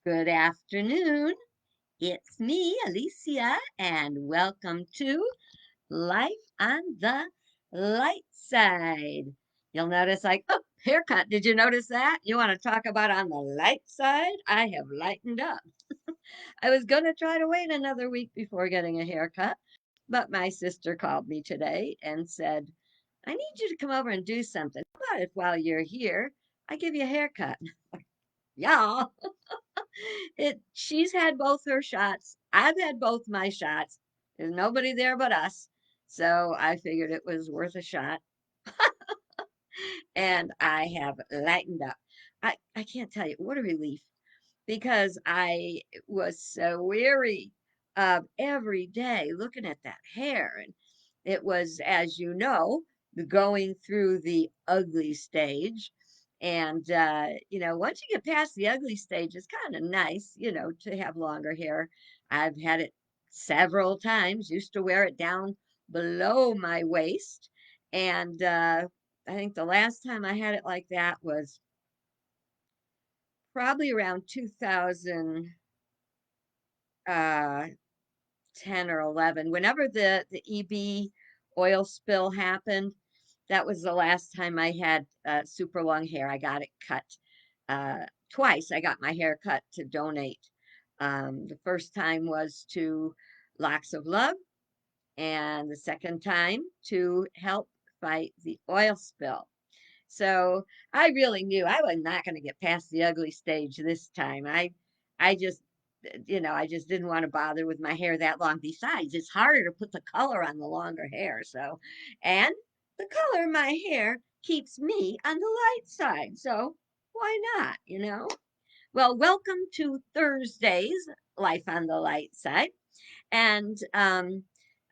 Good afternoon. It's me, Alicia, and welcome to Life on the Light Side. You'll notice, oh, haircut. Did you notice that? You want to talk about on the light side? I have lightened up. I was going to try to wait another week before getting a haircut, but my sister called me today and said, I need you to come over and do something. How about if while you're here, I give you a haircut? Yeah. She's had both her shots. I've had both my shots. There's nobody there but us. So I figured it was worth a shot. And I have lightened up. I can't tell you what a relief because I was so weary of every day looking at that hair. And it was, as you know, going through the ugly stage. And, once you get past the ugly stage, it's kind of nice, to have longer hair. I've had it several times, used to wear it down below my waist. And I think the last time I had it like that was probably around 2000 uh 10 or 11, whenever the EB oil spill happened. That was the last time I had super long hair. I got it cut uh twice. I got my hair cut to donate. The first time was to Locks of Love, and the second time to help fight the oil spill. So I really knew I was not going to get past the ugly stage this time. I just, I just didn't want to bother with my hair that long. Besides, it's harder to put the color on the longer hair. So, and the color of my hair keeps me on the light side. So why not? Well, welcome to Thursday's Life on the Light Side. And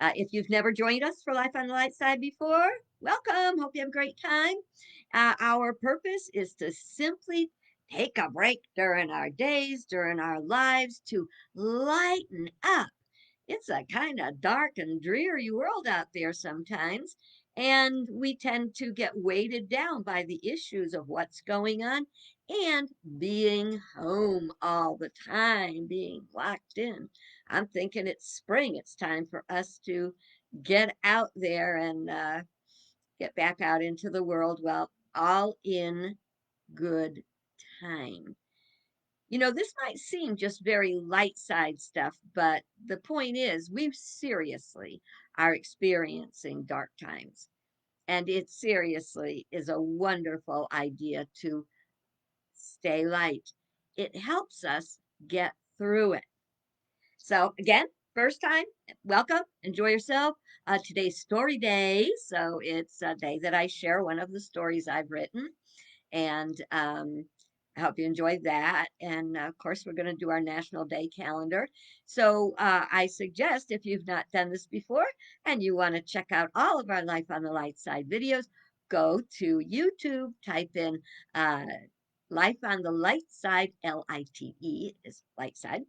if you've never joined us for Life on the Light Side before, welcome. Hope you have a great time. Our purpose is to simply take a break during our days, during our lives, to lighten up. It's a kind of dark and dreary world out there sometimes, and we tend to get weighted down by the issues of what's going on and being home all the time, being locked in. I'm thinking it's spring. It's time for us to get out there and get back out into the world. Well, all in good time. This might seem just very light side stuff, but the point is, we seriously are experiencing dark times. And it seriously is a wonderful idea to stay light. It helps us get through it. So, again, first time, welcome, enjoy yourself. Today's story day. So, it's a day that I share one of the stories I've written. And I hope you enjoyed that. And of course, we're going to do our National Day calendar. So I suggest if you've not done this before and you want to check out all of our Life on the Light Side videos, go to YouTube, type in uh, Life on the Light Side, LITE is Light Side,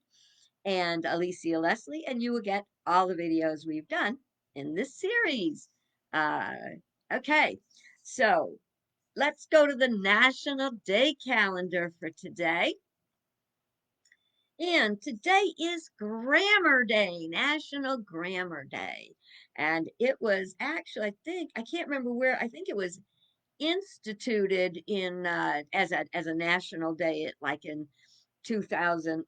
and Alicia Leslie, and you will get all the videos we've done in this series. Uh, okay, so let's go to the National Day calendar for today. And today is Grammar Day, National Grammar Day. And it was actually, I can't remember where, I think it was instituted in as a national day, like in 2000,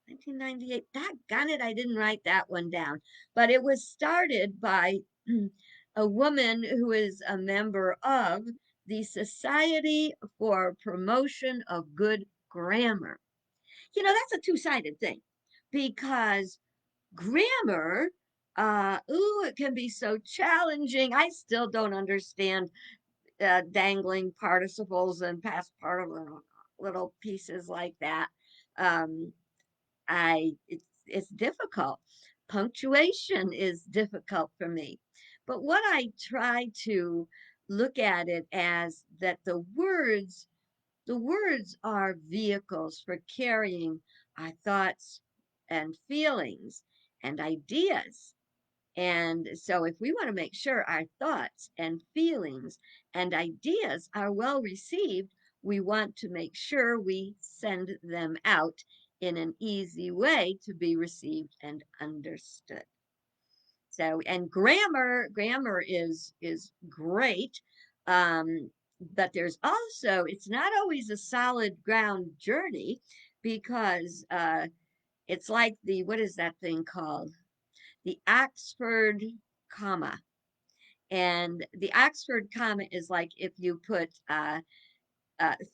1998. Doggone it, I didn't write that one down. But it was started by a woman who is a member of the Society for Promotion of Good Grammar. That's a two-sided thing because grammar, it can be so challenging. I still don't understand dangling participles and past participle little pieces like that. Um, it's difficult. Punctuation is difficult for me. But what I try to look at it as that the words are vehicles for carrying our thoughts and feelings and ideas. And so, if we want to make sure our thoughts and feelings and ideas are well received, we want to make sure we send them out in an easy way to be received and understood. So, and grammar is great, um, but there's also it's not always a solid ground journey because it's like the what is that thing called? The Oxford comma. And the Oxford comma is like if you put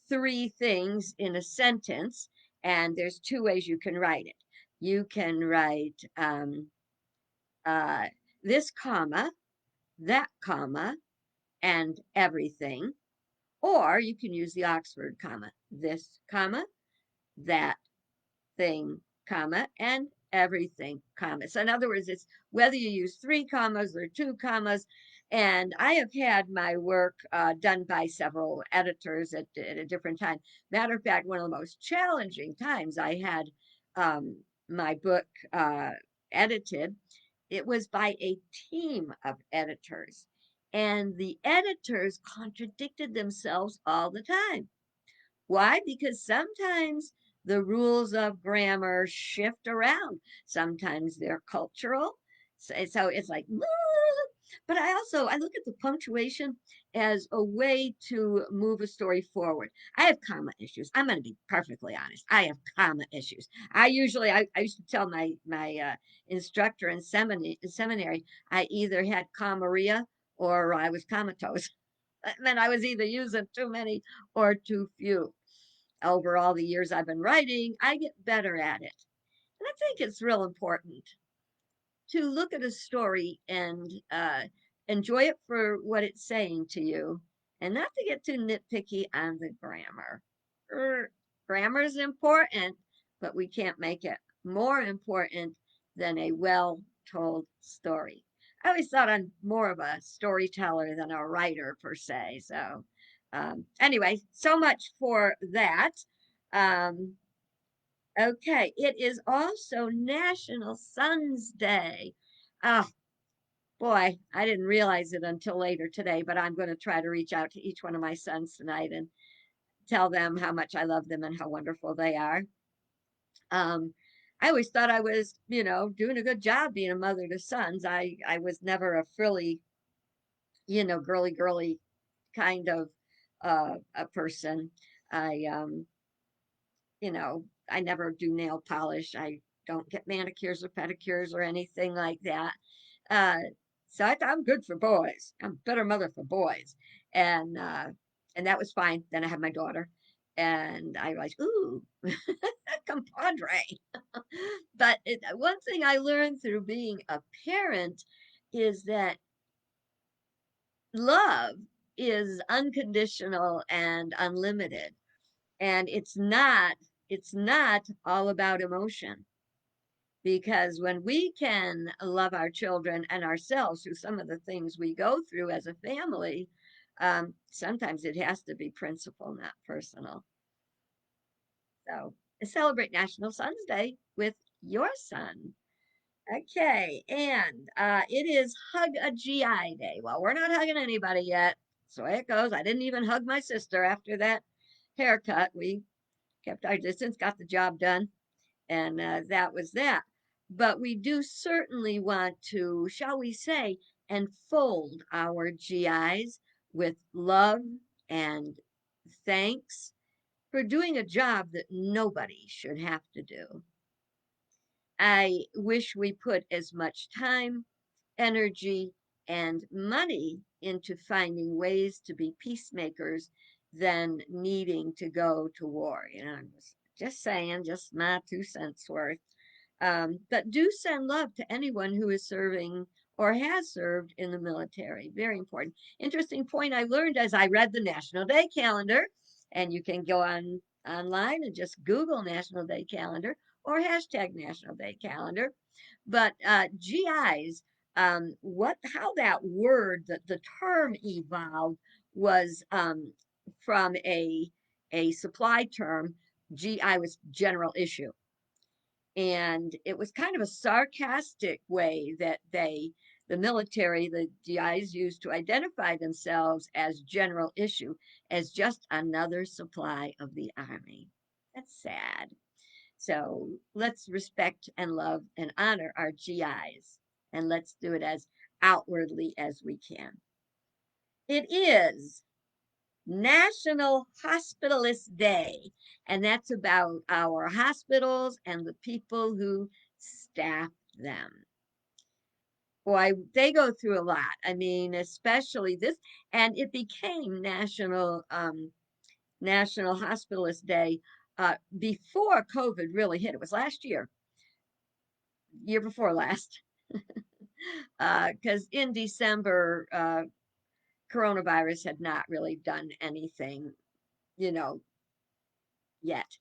three things in a sentence, and there's two ways you can write it. You can write uh, this comma, that comma, and everything, or you can use the Oxford comma, this comma, that thing, comma, and everything, comma. So in other words, it's whether you use three commas or two commas. And I have had my work done by several editors at a different time. Matter of fact, one of the most challenging times I had my book edited, it was by a team of editors. And the editors contradicted themselves all the time. Why? Because sometimes the rules of grammar shift around. Sometimes they're cultural. So it's like, but I look at the punctuation as a way to move a story forward. I have comma issues. I'm going to be perfectly honest. I have comma issues. I used to tell my instructor in seminary I either had commaria or I was comatose. I meant I was either using too many or too few. Over all the years I've been writing, I get better at it. And I think it's real important to look at a story and enjoy it for what it's saying to you and not to get too nitpicky on the grammar. Grammar is important, but we can't make it more important than a well told story. I always thought I'm more of a storyteller than a writer per se. So, anyway, so much for that. Um, okay, it is also National Sons Day. Oh, boy, I didn't realize it until later today, but I'm going to try to reach out to each one of my sons tonight and tell them how much I love them and how wonderful they are. Um, I always thought I was, doing a good job being a mother to sons. I was never a frilly, girly kind of a person. I never do nail polish. I don't get manicures or pedicures or anything like that. Uh, so I thought I'm good for boys. I'm a better mother for boys, and uh, and that was fine. Then I had my daughter, and I was ooh, compadre. But one thing I learned through being a parent is that love is unconditional and unlimited, and it's not all about emotion, because when we can love our children and ourselves through some of the things we go through as a family, sometimes it has to be principle, not personal. So celebrate National Sons Day with your son. Okay, and it is Hug a GI Day. Well, we're not hugging anybody yet. So it goes. I didn't even hug my sister after that haircut. We kept our distance, got the job done, and that was that. But we do certainly want to, shall we say, enfold our GIs with love and thanks for doing a job that nobody should have to do. I wish we put as much time, energy, and money into finding ways to be peacemakers than needing to go to war. I'm just saying, just my 2 cents worth. But do send love to anyone who is serving or has served in the military. Very important. Interesting point I learned as I read the National Day calendar, and you can go online and just Google National Day calendar or hashtag National Day calendar. But GIs, what how that word, the term evolved was from a supply term. GI was general issue, and it was kind of a sarcastic way that the military, the GIs, used to identify themselves as general issue, as just another supply of the army. That's sad. So let's respect and love and honor our GIs, and let's do it as outwardly as we can. It is National Hospitalist Day, and that's about our hospitals and the people who staff them. Boy, they go through a lot. I mean, especially this, and it became National Hospitalist Day before COVID really hit. It was last year before last, because in December, coronavirus had not really done anything, you know, yet.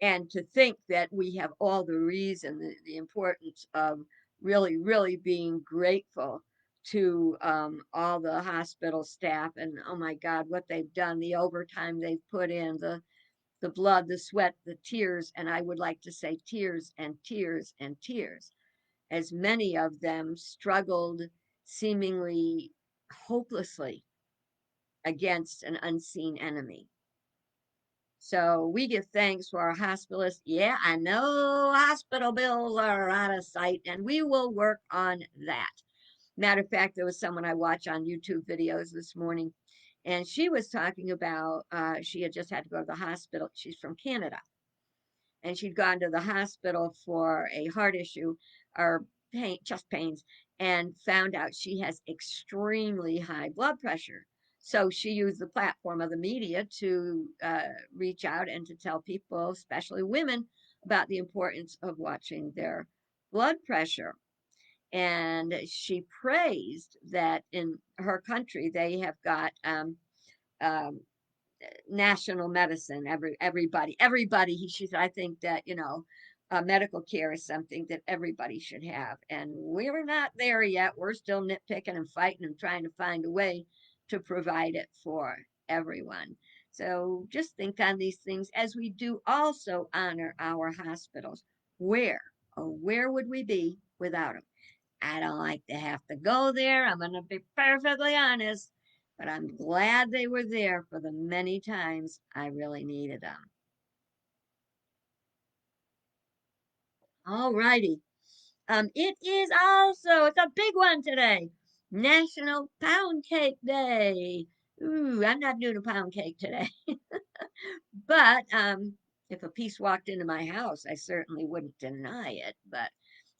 And to think that we have all the reason, the importance of really, really being grateful to all the hospital staff, and oh my God, what they've done, the overtime they've put in, the blood, the sweat, the tears, and I would like to say tears and tears and tears, as many of them struggled seemingly hopelessly against an unseen enemy. So we give thanks for our hospitalists. Yeah, I know hospital bills are out of sight, and we will work on that. Matter of fact, there was someone I watch on YouTube videos this morning, and she was talking about she had just had to go to the hospital. She's from Canada, and she'd gone to the hospital for a heart issue or chest pains, and found out she has extremely high blood pressure. So she used the platform of the media to reach out and to tell people, especially women, about the importance of watching their blood pressure. And she praised that in her country they have got um, national medicine. Everybody. She said, I think that medical care is something that everybody should have, and we're not there yet. We're still nitpicking and fighting and trying to find a way to provide it for everyone. So just think on these things as we do also honor our hospitals. Where would we be without them? I don't like to have to go there. I'm going to be perfectly honest, but I'm glad they were there for the many times I really needed them. All righty. It's a big one today. National Pound Cake Day. Ooh, I'm not doing a pound cake today. But if a piece walked into my house, I certainly wouldn't deny it. But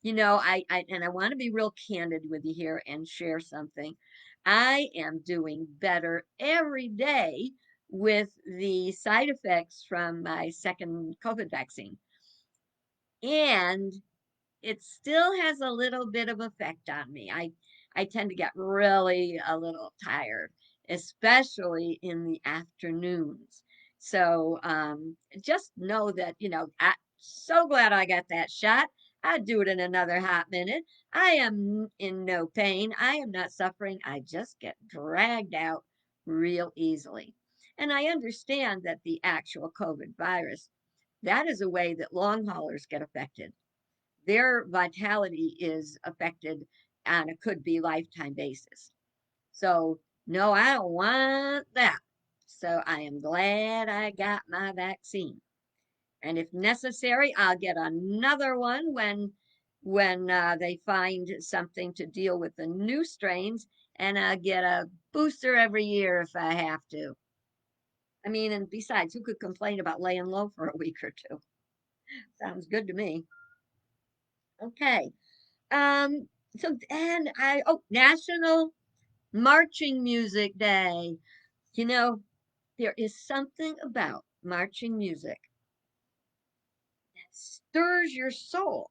I want to be real candid with you here and share something. I am doing better every day with the side effects from my second COVID vaccine. And it still has a little bit of effect on me. I tend to get really a little tired, especially in the afternoons. So just know that I'm so glad I got that shot. I'd do it in another hot minute. I am in no pain. I am not suffering. I just get dragged out real easily. And I understand that the actual COVID virus, that is a way that long haulers get affected. Their vitality is affected on a could be lifetime basis. So, no, I don't want that. So, I am glad I got my vaccine. And if necessary, I'll get another one when they find something to deal with the new strains, and I'll get a booster every year if I have to. I mean, and besides, who could complain about laying low for a week or two? Sounds good to me. Okay. Um, National Marching Music Day. You know, there is something about marching music that stirs your soul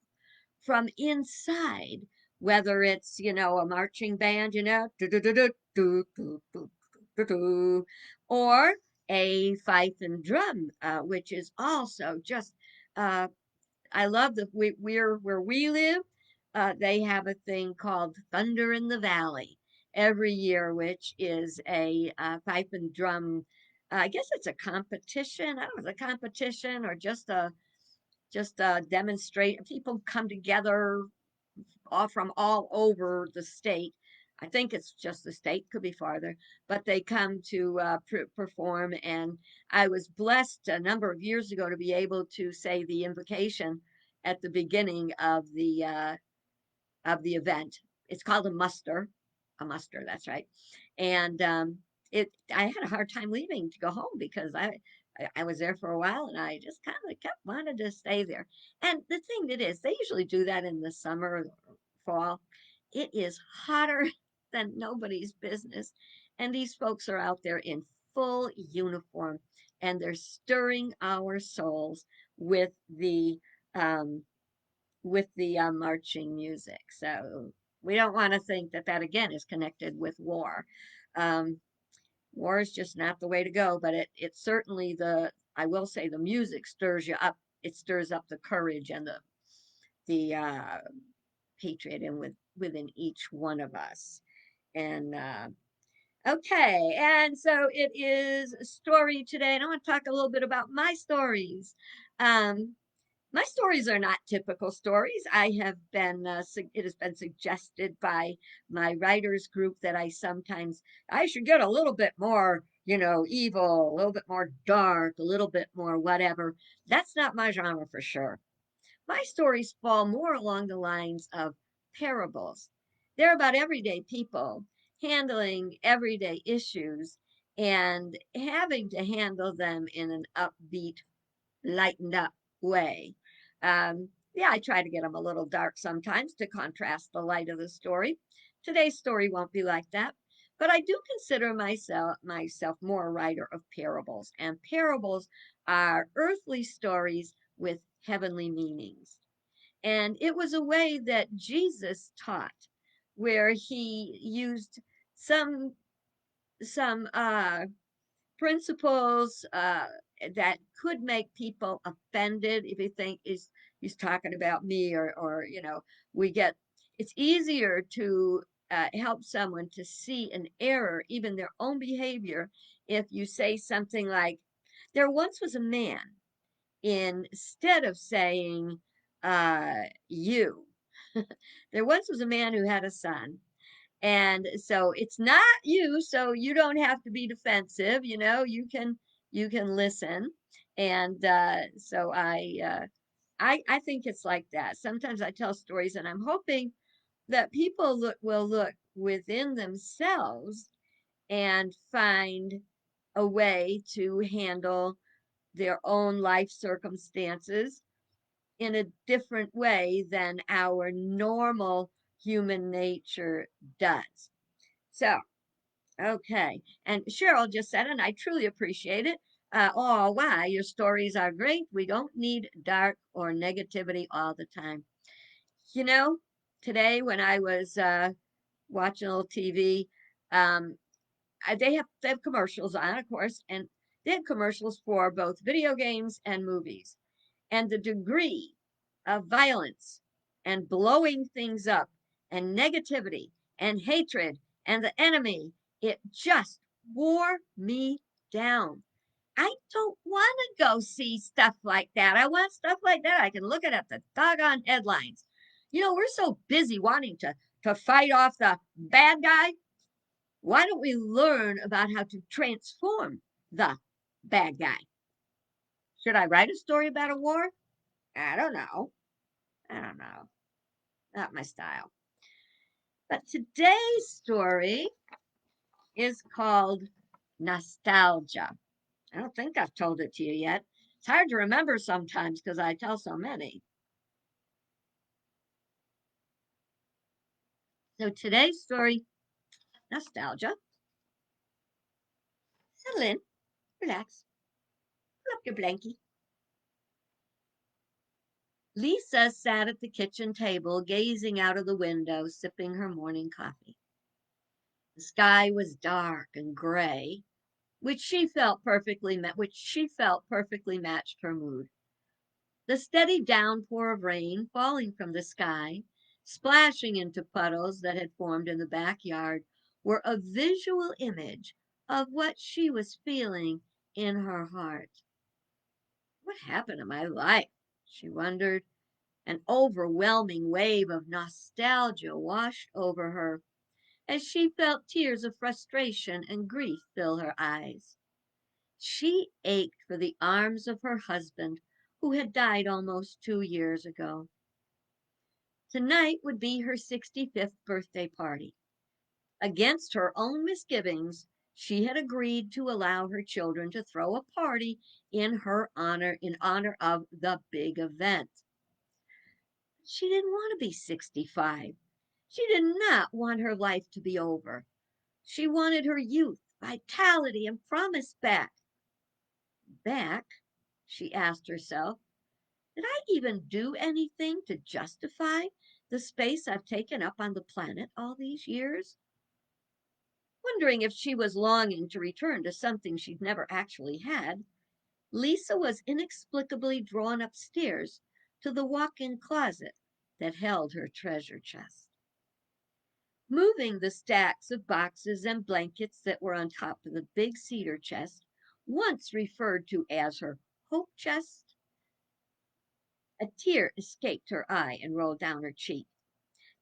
from inside, whether it's, a marching band, or a fife and drum, which is also just uh, I love that we're where we live. They have a thing called Thunder in the Valley every year, which is a pipe and drum. I guess it's a competition. I don't know, it's a competition or just a demonstrate. People come together all from all over the state. I think it's just the state, could be farther, but they come to perform. And I was blessed a number of years ago to be able to say the invocation at the beginning of the event. It's called a muster. That's right. And I had a hard time leaving to go home because I was there for a while and I just kind of kept wanted to stay there. And the thing that is, they usually do that in the summer or fall. It is hotter than nobody's business, and these folks are out there in full uniform, and they're stirring our souls with um, the marching music. So we don't want to think that that again is connected with war. Um, War is just not the way to go, but it certainly I will say the music stirs you up. It stirs up the courage and the patriot within each one of us. And okay, and so it is a story today, and I want to talk a little bit about my stories. Um, my stories are not typical stories. It has been suggested by my writers group that I should get a little bit more, evil, a little bit more dark, a little bit more whatever. That's not my genre for sure. My stories fall more along the lines of parables. They're about everyday people handling everyday issues and having to handle them in an upbeat, lightened up way. Yeah, I try to get them a little dark sometimes to contrast the light of the story. Today's story won't be like that, but I do consider myself more a writer of parables, and parables are earthly stories with heavenly meanings. And it was a way that Jesus taught, where he used some some principles that could make people offended if you think he's talking about me or we get it's easier to help someone to see an error, even their own behavior, if you say something like, there once was a man, instead of saying you. There once was a man who had a son, and so it's not you, so you don't have to be defensive, you can listen. And so I think it's like that. Sometimes I tell stories and I'm hoping that people will look within themselves and find a way to handle their own life circumstances in a different way than our normal human nature does. So, okay. And Cheryl just said, and I truly appreciate it. Oh, wow, your stories are great. We don't need dark or negativity all the time. You know, today when I was watching a little TV, um, they have commercials on, of course, and they had commercials for both video games and movies. And the degree of violence and blowing things up and negativity and hatred and the enemy, it just wore me down. I don't want to go see stuff like that. I want stuff like that. I can look at the doggone headlines. We're so busy wanting to fight off the bad guy. Why don't we learn about how to transform the bad guy? Should I write a story about a war? I don't know. I don't know. Not my style. But today's story is called Nostalgia. I don't think I've told it to you yet. It's hard to remember sometimes because I tell so many. So today's story, Nostalgia. Settle in, relax, pull up your blankie. Lisa sat at the kitchen table, gazing out of the window, sipping her morning coffee. The sky was dark and gray, which she felt perfectly matched her mood. The steady downpour of rain falling from the sky, splashing into puddles that had formed in the backyard, were a visual image of what she was feeling in her heart. What happened to my life? She wondered. An overwhelming wave of nostalgia washed over her, as she felt tears of frustration and grief fill her eyes. She ached for the arms of her husband, who had died almost 2 years ago. Tonight would be her 65th birthday party. Against her own misgivings, she had agreed to allow her children to throw a party in honor of the big event. She didn't want to be 65. She did not want her life to be over. She wanted her youth, vitality, and promise back. Back? She asked herself. Did I even do anything to justify the space I've taken up on the planet all these years? Wondering if she was longing to return to something she'd never actually had, Lisa was inexplicably drawn upstairs to the walk-in closet that held her treasure chest. Moving the stacks of boxes and blankets that were on top of the big cedar chest, once referred to as her hope chest, a tear escaped her eye and rolled down her cheek.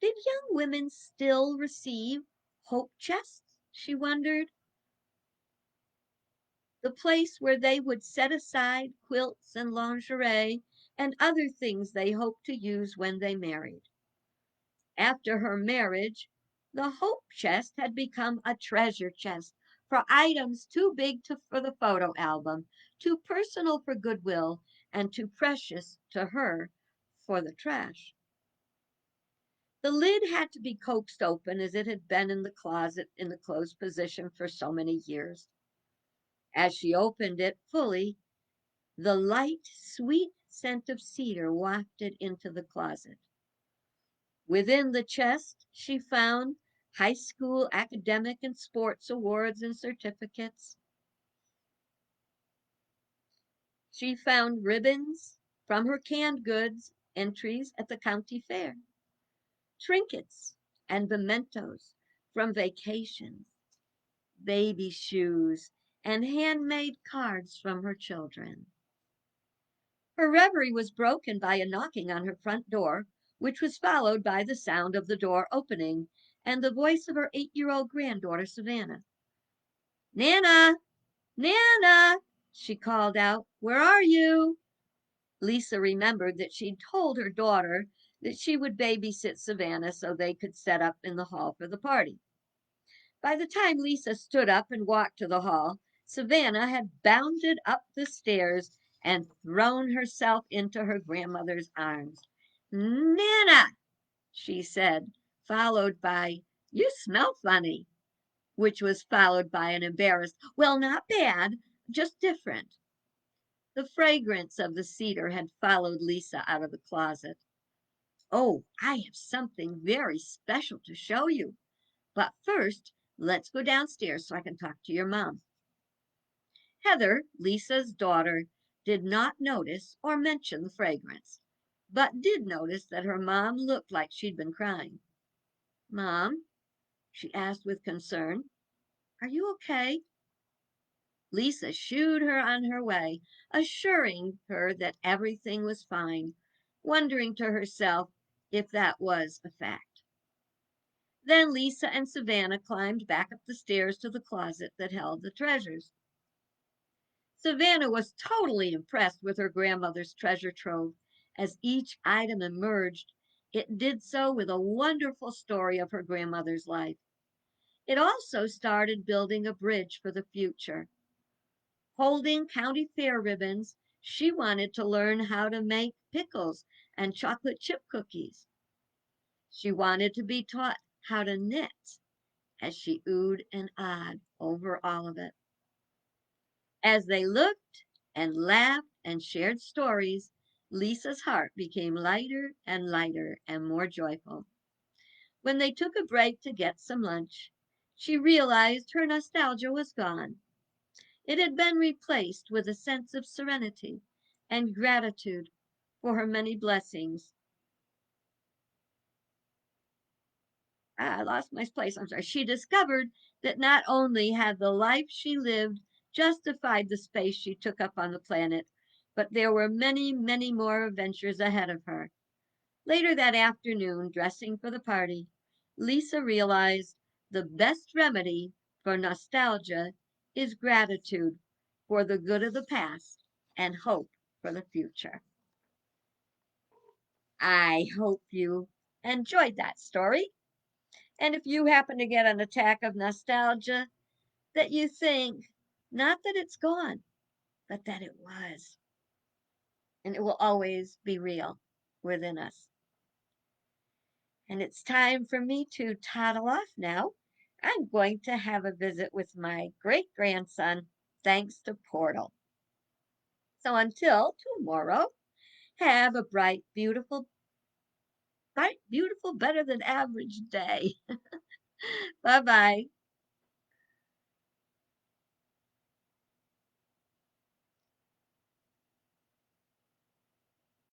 Did young women still receive hope chests? She wondered. The place where they would set aside quilts and lingerie and other things they hoped to use when they married. After her marriage, the hope chest had become a treasure chest for items too big for the photo album, too personal for Goodwill, and too precious to her for the trash. The lid had to be coaxed open as it had been in the closet in the closed position for so many years. As she opened it fully, the light, sweet scent of cedar wafted into the closet. Within the chest, she found high school academic and sports awards and certificates. She found ribbons from her canned goods entries at the county fair, trinkets and mementos from vacations, baby shoes, and handmade cards from her children. Her reverie was broken by a knocking on her front door, which was followed by the sound of the door opening and the voice of her 8-year-old granddaughter, Savannah. Nana! Nana! She called out. Where are you? Lisa remembered that she'd told her daughter that she would babysit Savannah so they could set up in the hall for the party. By the time Lisa stood up and walked to the hall, Savannah had bounded up the stairs and thrown herself into her grandmother's arms. Nana, she said, followed by, You smell funny, which was followed by an embarrassed, Well, not bad, just different. The fragrance of the cedar had followed Lisa out of the closet. Oh, I have something very special to show you. But first, let's go downstairs so I can talk to your mom. Heather, Lisa's daughter, did not notice or mention the fragrance, but did notice that her mom looked like she'd been crying. Mom, she asked with concern, are you okay? Lisa shooed her on her way, assuring her that everything was fine, wondering to herself if that was a fact. Then Lisa and Savannah climbed back up the stairs to the closet that held the treasures. Savannah was totally impressed with her grandmother's treasure trove. As each item emerged, it did so with a wonderful story of her grandmother's life. It also started building a bridge for the future. Holding county fair ribbons, she wanted to learn how to make pickles and chocolate chip cookies. She wanted to be taught how to knit as she oohed and ahed over all of it. As they looked and laughed and shared stories, Lisa's heart became lighter and lighter and more joyful. When they took a break to get some lunch, she realized her nostalgia was gone. It had been replaced with a sense of serenity and gratitude for her many blessings. I lost my place. I'm sorry. She discovered that not only had the life she lived justified the space she took up on the planet, but there were many, many more adventures ahead of her. Later that afternoon, dressing for the party, Lisa realized The best remedy for nostalgia is gratitude for the good of the past and hope for the future. I hope you enjoyed that story. And if you happen to get an attack of nostalgia, that you think not that it's gone, but that it was, and it will always be real within us. And it's time for me to toddle off now. I'm going to have a visit with my great grandson, thanks to Portal. So until tomorrow, have a bright, beautiful, better than average day. Bye bye.